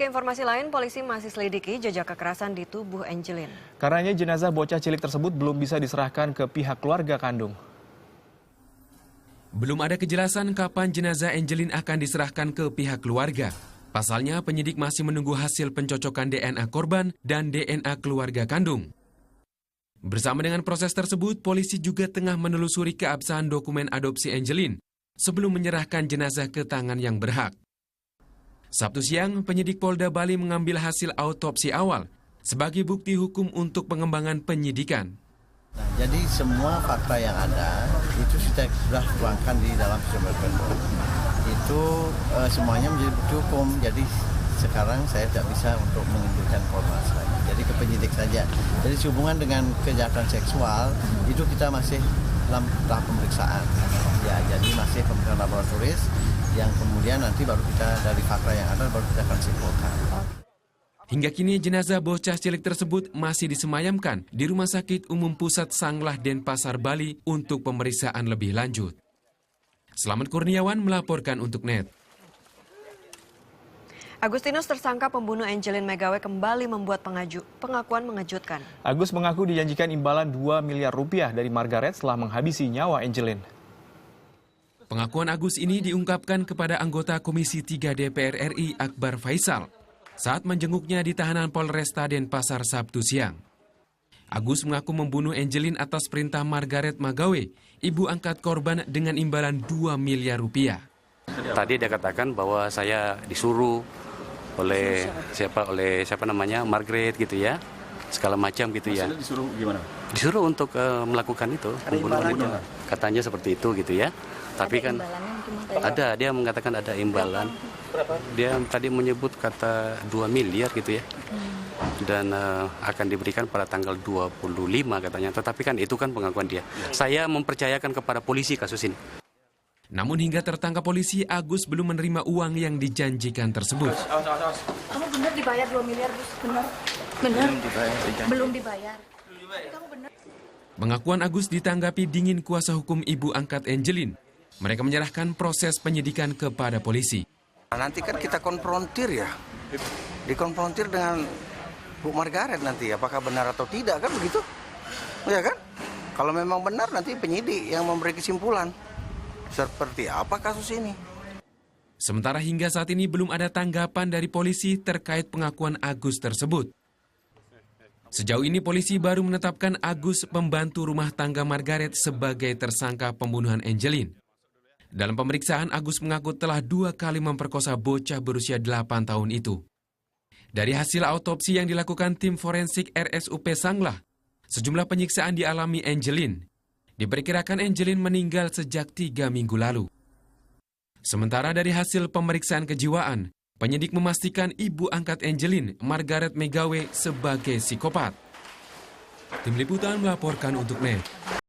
ke informasi lain, polisi masih selidiki jejak kekerasan di tubuh Angelin. Karenanya jenazah bocah cilik tersebut belum bisa diserahkan ke pihak keluarga kandung. Belum ada kejelasan kapan jenazah Angelin akan diserahkan ke pihak keluarga. Pasalnya, penyidik masih menunggu hasil pencocokan DNA korban dan DNA keluarga kandung. Bersama dengan proses tersebut, polisi juga tengah menelusuri keabsahan dokumen adopsi Angelin sebelum menyerahkan jenazah ke tangan yang berhak. Sabtu siang, penyidik Polda Bali mengambil hasil autopsi awal sebagai bukti hukum untuk pengembangan penyidikan. Nah, jadi semua fakta yang ada itu sudah tuangkan di dalam sumber pendok. Itu semuanya menjadi bukti hukum. Jadi sekarang saya tidak bisa untuk menunjukkan informasi lagi. Jadi ke penyidik saja. Jadi sehubungan dengan kejahatan seksual itu kita masih dalam tahap pemeriksaan. Ya, jadi masih pemeriksaan laboratoris yang kemudian nanti baru kita dari fakta yang ada baru kita akan simpulkan. Hingga kini jenazah bocah cilik tersebut masih disemayamkan di Rumah Sakit Umum Pusat Sanglah Denpasar, Bali untuk pemeriksaan lebih lanjut. Selamat Kurniawan melaporkan untuk NET. Agustinus tersangka pembunuh Angelin Megawe kembali membuat pengakuan mengejutkan. Agus mengaku dijanjikan imbalan 2 miliar rupiah dari Margaret setelah menghabisi nyawa Angelin. Pengakuan Agus ini diungkapkan kepada anggota Komisi 3 DPR RI Akbar Faisal saat menjenguknya di tahanan Polresta Denpasar Sabtu siang. Agus mengaku membunuh Angelin atas perintah Margaret Magawe, ibu angkat korban, dengan imbalan 2 miliar rupiah. Tadi dia katakan bahwa saya disuruh oleh siapa namanya Margaret gitu ya, segala macam gitu ya. Disuruh gimana? Disuruh untuk melakukan itu, pembunuhan itu. Katanya seperti itu gitu ya. Tapi kan ada, dia mengatakan ada imbalan. Dia tadi menyebut kata 2 miliar gitu ya. Dan akan diberikan pada tanggal 25 katanya. Tetapi kan itu kan pengakuan dia. Saya mempercayakan kepada polisi kasus ini. Namun hingga tertangkap polisi, Agus belum menerima uang yang dijanjikan tersebut. Kamu benar dibayar 2 miliar, Gus? Benar? Benar? Belum dibayar. Kamu benar? Pengakuan Agus ditanggapi dingin kuasa hukum ibu angkat Angelin. Mereka menyerahkan proses penyidikan kepada polisi. Nanti kan kita konfrontir ya, dikonfrontir dengan Bu Margaret nanti, apakah benar atau tidak, kan begitu? Ya kan? Kalau memang benar nanti penyidik yang memberi kesimpulan seperti apa kasus ini. Sementara hingga saat ini belum ada tanggapan dari polisi terkait pengakuan Agus tersebut. Sejauh ini polisi baru menetapkan Agus, pembantu rumah tangga Margaret, sebagai tersangka pembunuhan Angelin. Dalam pemeriksaan, Agus mengaku telah 2 kali memperkosa bocah berusia 8 tahun itu. Dari hasil autopsi yang dilakukan tim forensik RSUP Sanglah, sejumlah penyiksaan dialami Angelin. Diperkirakan Angelin meninggal sejak 3 minggu lalu. Sementara dari hasil pemeriksaan kejiwaan, penyidik memastikan ibu angkat Angelin, Margaret Megawe, sebagai psikopat. Tim Liputan melaporkan untuk NET.